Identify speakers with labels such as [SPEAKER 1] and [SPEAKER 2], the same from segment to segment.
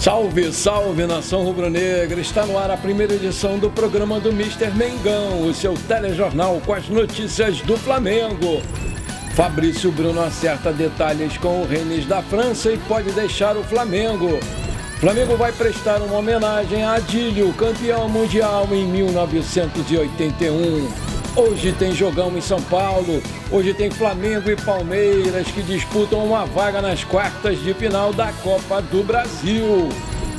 [SPEAKER 1] Salve, salve, nação rubro-negra! Está no ar a primeira edição do programa do Mister Mengão, o seu telejornal com as notícias do Flamengo. Fabrício Bruno acerta detalhes com o Rennes da França e pode deixar o Flamengo. Flamengo vai prestar uma homenagem a Adílio, campeão mundial em 1981. Hoje tem jogão em São Paulo. Hoje tem Flamengo e Palmeiras que disputam uma vaga nas quartas de final da Copa do Brasil.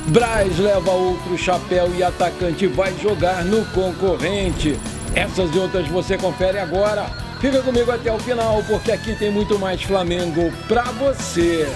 [SPEAKER 1] Braz leva outro chapéu e atacante vai jogar no concorrente. Essas e outras você confere agora. Fica comigo até o final, porque aqui tem muito mais Flamengo pra você.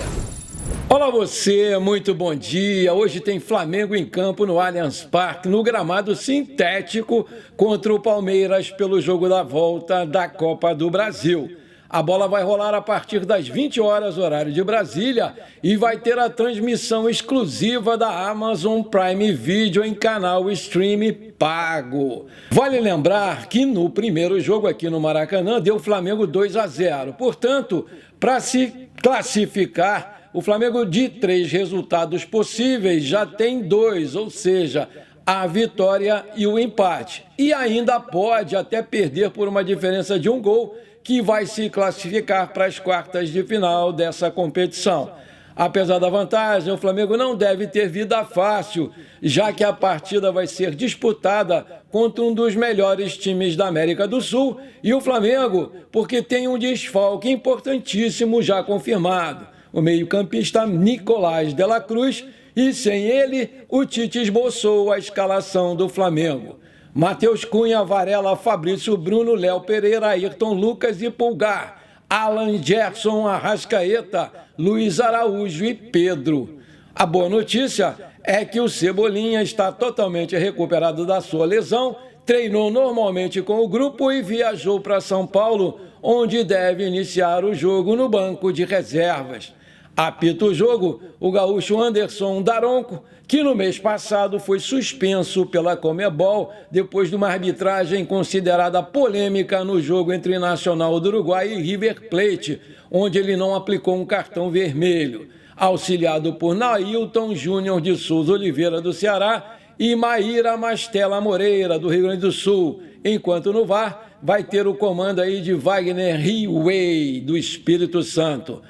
[SPEAKER 1] Olá você, muito bom dia. Hoje tem Flamengo em campo no Allianz Parque, no gramado sintético, contra o Palmeiras pelo jogo da volta da Copa do Brasil. A bola vai rolar a partir das 20 horas, horário de Brasília, e vai ter a transmissão exclusiva da Amazon Prime Video em canal stream pago. Vale lembrar que no primeiro jogo aqui no Maracanã deu Flamengo 2-0. Portanto, para se classificar, o Flamengo, de 3 resultados possíveis, já tem 2, ou seja, a vitória e o empate. E ainda pode até perder por uma diferença de 1 gol, que vai se classificar para as quartas de final dessa competição. Apesar da vantagem, o Flamengo não deve ter vida fácil, já que a partida vai ser disputada contra um dos melhores times da América do Sul, e o Flamengo, porque tem um desfalque importantíssimo já confirmado. O meio-campista Nicolás de la Cruz, e sem ele, o Tite esboçou a escalação do Flamengo. Matheus Cunha, Varela, Fabrício Bruno, Léo Pereira, Ayrton Lucas e Pulgar, Alan Gerson, Arrascaeta, Luiz Araújo e Pedro. A boa notícia é que o Cebolinha está totalmente recuperado da sua lesão, treinou normalmente com o grupo e viajou para São Paulo, onde deve iniciar o jogo no banco de reservas. Apita o jogo o gaúcho Anderson Daronco, que no mês passado foi suspenso pela Conmebol depois de uma arbitragem considerada polêmica no jogo entre Nacional do Uruguai e River Plate, onde ele não aplicou um cartão vermelho. Auxiliado por Nailton Júnior de Souza Oliveira, do Ceará, e Maíra Mastella Moreira, do Rio Grande do Sul, enquanto no VAR vai ter o comando aí de Wagner Riway, do Espírito Santo.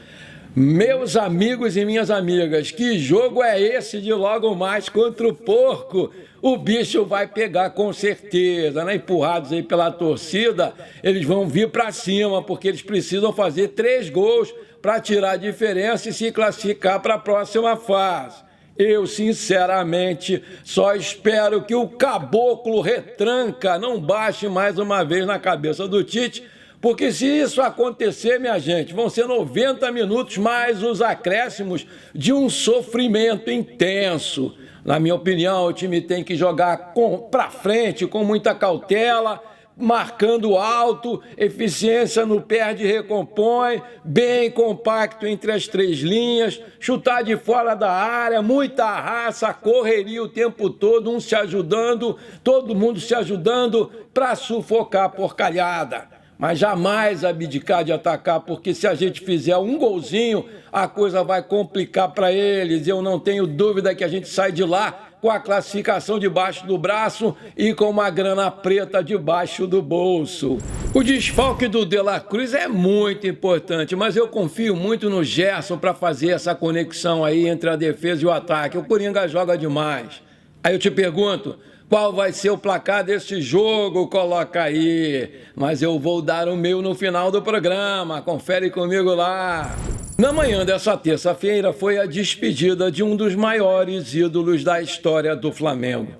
[SPEAKER 1] Meus amigos e minhas amigas, que jogo é esse de logo mais contra o Porco? O bicho vai pegar com certeza, né? Empurrados aí pela torcida, eles vão vir para cima, porque eles precisam fazer 3 gols para tirar a diferença e se classificar para a próxima fase. Eu, sinceramente, só espero que o caboclo retranca não baixe mais uma vez na cabeça do Tite, porque se isso acontecer, minha gente, vão ser 90 minutos mais os acréscimos de um sofrimento intenso. Na minha opinião, o time tem que jogar para frente, com muita cautela, marcando alto, eficiência no perde e recompõe, bem compacto entre as 3 linhas, chutar de fora da área, muita raça, correria o tempo todo, um se ajudando, todo mundo se ajudando para sufocar a porcalhada. Mas jamais abdicar de atacar, porque se a gente fizer um golzinho, a coisa vai complicar para eles. Eu não tenho dúvida que a gente sai de lá com a classificação debaixo do braço e com uma grana preta debaixo do bolso. O desfalque do De la Cruz é muito importante, mas eu confio muito no Gerson para fazer essa conexão aí entre a defesa e o ataque. O Coringa joga demais. Aí eu te pergunto, qual vai ser o placar desse jogo? Coloca aí. Mas eu vou dar o meu no final do programa. Confere comigo lá. Na manhã dessa terça-feira foi a despedida de um dos maiores ídolos da história do Flamengo.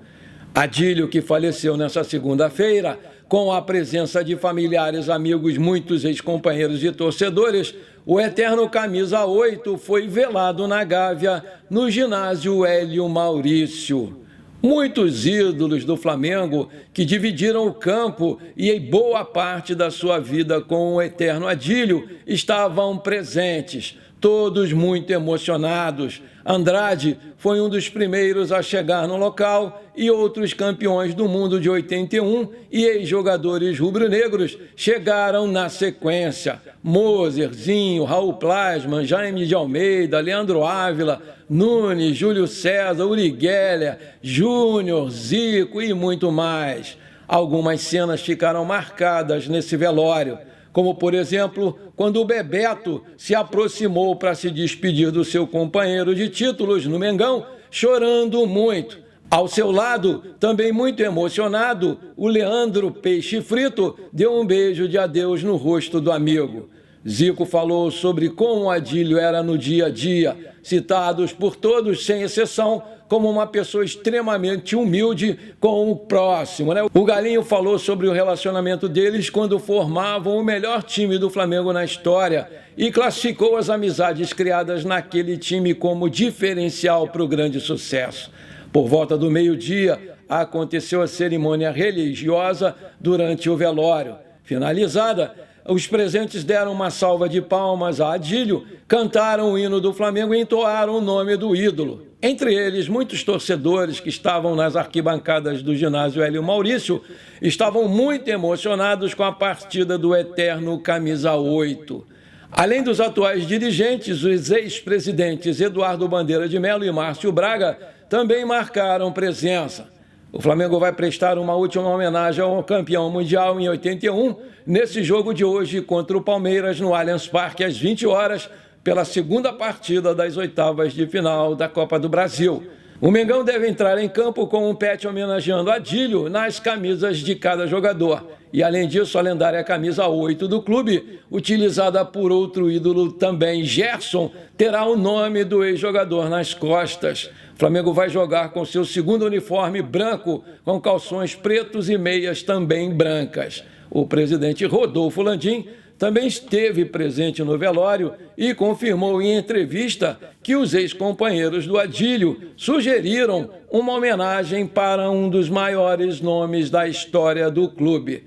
[SPEAKER 1] Adílio, que faleceu nessa segunda-feira, com a presença de familiares, amigos, muitos ex-companheiros e torcedores, o eterno camisa 8 foi velado na Gávea, no ginásio Hélio Maurício. Muitos ídolos do Flamengo que dividiram o campo e boa parte da sua vida com o eterno Adílio estavam presentes. todos muito emocionados. Andrade foi um dos primeiros a chegar no local e outros campeões do mundo de 81 e ex-jogadores rubro-negros chegaram na sequência. Moser, Zinho, Raul Plasman, Jaime de Almeida, Leandro Ávila, Nunes, Júlio César, Uri Geller, Júnior, Zico e muito mais. Algumas cenas ficaram marcadas nesse velório, como, por exemplo, quando o Bebeto se aproximou para se despedir do seu companheiro de títulos no Mengão, chorando muito. Ao seu lado, também muito emocionado, o Leandro Peixe Frito deu um beijo de adeus no rosto do amigo. Zico falou sobre como o Adílio era no dia a dia, citados por todos, sem exceção, como uma pessoa extremamente humilde com o próximo, né? O Galinho falou sobre o relacionamento deles quando formavam o melhor time do Flamengo na história e classificou as amizades criadas naquele time como diferencial para o grande sucesso. Por volta do meio-dia, aconteceu a cerimônia religiosa durante o velório. Finalizada, os presentes deram uma salva de palmas a Adílio, cantaram o hino do Flamengo e entoaram o nome do ídolo. Entre eles, muitos torcedores que estavam nas arquibancadas do ginásio Hélio Maurício estavam muito emocionados com a partida do eterno camisa 8. Além dos atuais dirigentes, os ex-presidentes Eduardo Bandeira de Melo e Márcio Braga também marcaram presença. O Flamengo vai prestar uma última homenagem ao campeão mundial em 81, nesse jogo de hoje contra o Palmeiras no Allianz Parque, às 20 horas, pela segunda partida das oitavas de final da Copa do Brasil. O Mengão deve entrar em campo com um pet homenageando Adílio nas camisas de cada jogador. E, além disso, a lendária camisa 8 do clube, utilizada por outro ídolo também, Gerson, terá o nome do ex-jogador nas costas. O Flamengo vai jogar com seu segundo uniforme branco, com calções pretos e meias também brancas. O presidente Rodolfo Landim também esteve presente no velório e confirmou em entrevista que os ex-companheiros do Adílio sugeriram uma homenagem para um dos maiores nomes da história do clube.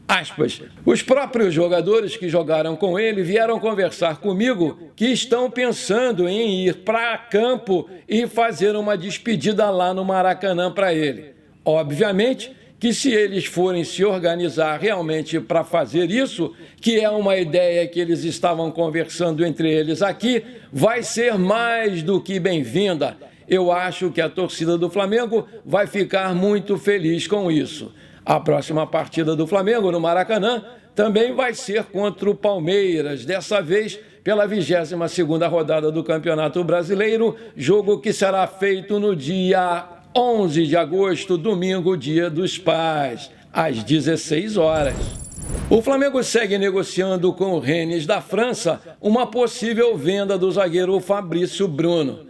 [SPEAKER 1] Aspas. Os próprios jogadores que jogaram com ele vieram conversar comigo que estão pensando em ir para campo e fazer uma despedida lá no Maracanã para ele. Obviamente que se eles forem se organizar realmente para fazer isso, que é uma ideia que eles estavam conversando entre eles aqui, vai ser mais do que bem-vinda. Eu acho que a torcida do Flamengo vai ficar muito feliz com isso. A próxima partida do Flamengo no Maracanã também vai ser contra o Palmeiras, dessa vez pela 22ª rodada do Campeonato Brasileiro, jogo que será feito no dia 11 de agosto, domingo, Dia dos Pais, às 16 horas. O Flamengo segue negociando com o Rennes da França uma possível venda do zagueiro Fabrício Bruno.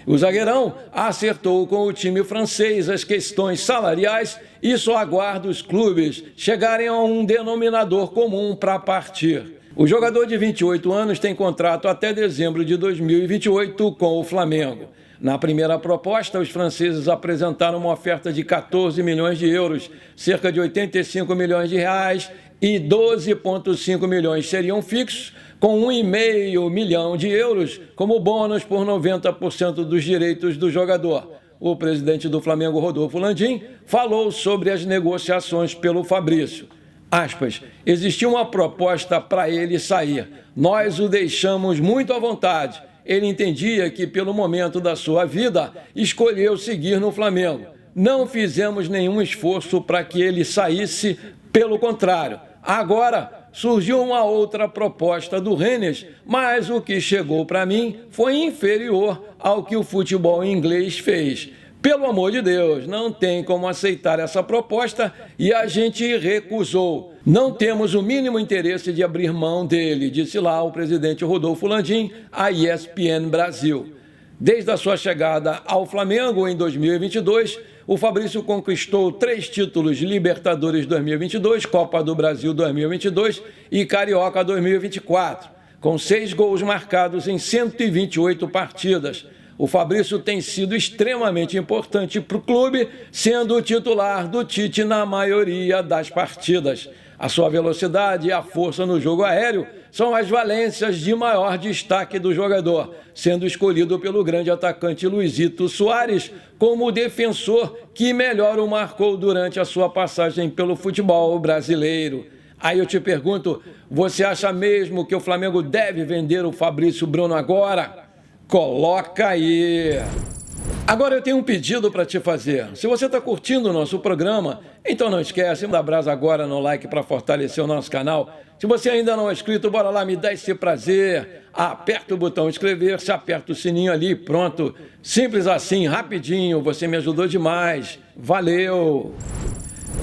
[SPEAKER 1] O zagueirão acertou com o time francês as questões salariais e só aguarda os clubes chegarem a um denominador comum para partir. O jogador de 28 anos tem contrato até dezembro de 2028 com o Flamengo. Na primeira proposta, os franceses apresentaram uma oferta de 14 milhões de euros, cerca de 85 milhões de reais, e 12,5 milhões seriam fixos, com 1,5 milhão de euros como bônus por 90% dos direitos do jogador. O presidente do Flamengo, Rodolfo Landim, falou sobre as negociações pelo Fabrício. Aspas, existia uma proposta para ele sair. Nós o deixamos muito à vontade. Ele entendia que, pelo momento da sua vida, escolheu seguir no Flamengo. Não fizemos nenhum esforço para que ele saísse, pelo contrário. Agora, surgiu uma outra proposta do Rennes, mas o que chegou para mim foi inferior ao que o futebol inglês fez. Pelo amor de Deus, não tem como aceitar essa proposta e a gente recusou. Não temos o mínimo interesse de abrir mão dele, disse lá o presidente Rodolfo Landim à ESPN Brasil. Desde a sua chegada ao Flamengo em 2022, o Fabrício conquistou 3 títulos de Libertadores 2022, Copa do Brasil 2022 e Carioca 2024, com 6 gols marcados em 128 partidas. O Fabrício tem sido extremamente importante para o clube, sendo o titular do Tite na maioria das partidas. A sua velocidade e a força no jogo aéreo são as valências de maior destaque do jogador, sendo escolhido pelo grande atacante Luizito Soares como o defensor que melhor o marcou durante a sua passagem pelo futebol brasileiro. Aí eu te pergunto, você acha mesmo que o Flamengo deve vender o Fabrício Bruno agora? Coloca aí! Agora eu tenho um pedido para te fazer. Se você está curtindo o nosso programa, então não esquece, dá brasa agora no like para fortalecer o nosso canal. Se você ainda não é inscrito, bora lá, me dá esse prazer. Aperta o botão inscrever-se, aperta o sininho ali, pronto. Simples assim, rapidinho, você me ajudou demais. Valeu!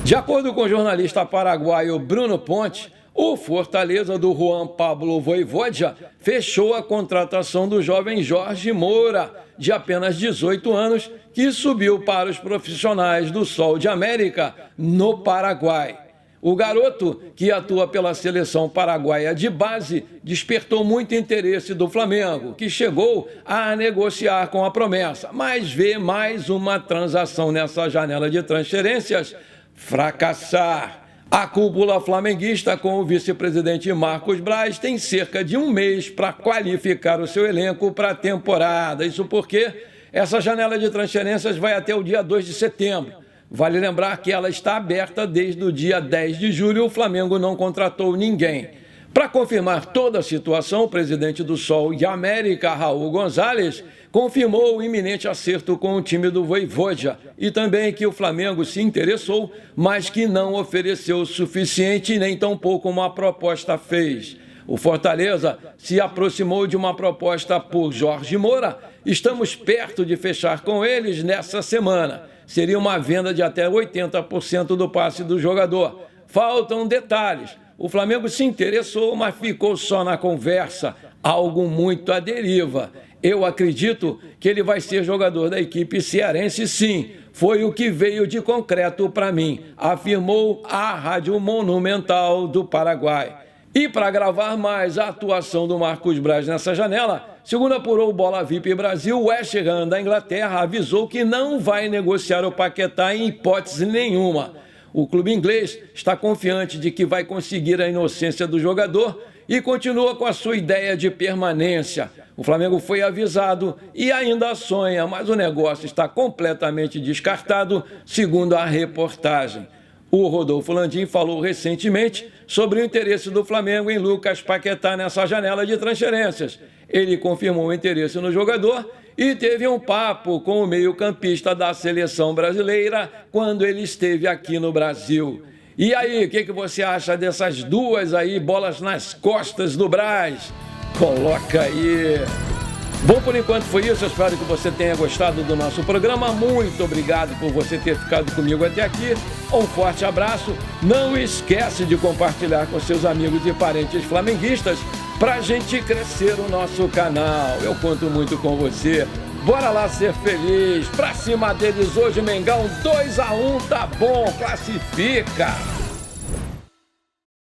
[SPEAKER 1] De acordo com o jornalista paraguaio Bruno Ponte, o Fortaleza do Juan Pablo Vojvoda fechou a contratação do jovem Jorge Moura, de apenas 18 anos, que subiu para os profissionais do Sol de América, no Paraguai. O garoto, que atua pela seleção paraguaia de base, despertou muito interesse do Flamengo, que chegou a negociar com a promessa, mas vê mais uma transação nessa janela de transferências fracassar. A cúpula flamenguista com o vice-presidente Marcos Braz tem cerca de um mês para qualificar o seu elenco para a temporada. Isso porque essa janela de transferências vai até o dia 2 de setembro. Vale lembrar que ela está aberta desde o dia 10 de julho e o Flamengo não contratou ninguém. Para confirmar toda a situação, o presidente do Sol de América, Raul Gonzalez, confirmou o iminente acerto com o time do Vojvoda e também que o Flamengo se interessou, mas que não ofereceu o suficiente nem tampouco uma proposta fez. O Fortaleza se aproximou de uma proposta por Jorge Moura. Estamos perto de fechar com eles nessa semana. Seria uma venda de até 80% do passe do jogador. Faltam detalhes. O Flamengo se interessou, mas ficou só na conversa, algo muito à deriva. Eu acredito que ele vai ser jogador da equipe cearense, sim. Foi o que veio de concreto para mim, afirmou a Rádio Monumental do Paraguai. E para gravar mais a atuação do Marcos Braz nessa janela, segundo apurou o Bola VIP Brasil, o West Ham da Inglaterra avisou que não vai negociar o Paquetá em hipótese nenhuma. O clube inglês está confiante de que vai conseguir a inocência do jogador e continua com a sua ideia de permanência. O Flamengo foi avisado e ainda sonha, mas o negócio está completamente descartado, segundo a reportagem. O Rodolfo Landim falou recentemente sobre o interesse do Flamengo em Lucas Paquetá nessa janela de transferências. Ele confirmou o interesse no jogador e teve um papo com o meio-campista da seleção brasileira quando ele esteve aqui no Brasil. E aí, o que você acha dessas duas aí, bolas nas costas do Braz? Coloca aí! Bom, por enquanto foi isso. Eu espero que você tenha gostado do nosso programa. Muito obrigado por você ter ficado comigo até aqui. Um forte abraço. Não esquece de compartilhar com seus amigos e parentes flamenguistas para a gente crescer o nosso canal. Eu conto muito com você. Bora lá ser feliz. Pra cima deles hoje, Mengão 2-1, tá bom, classifica.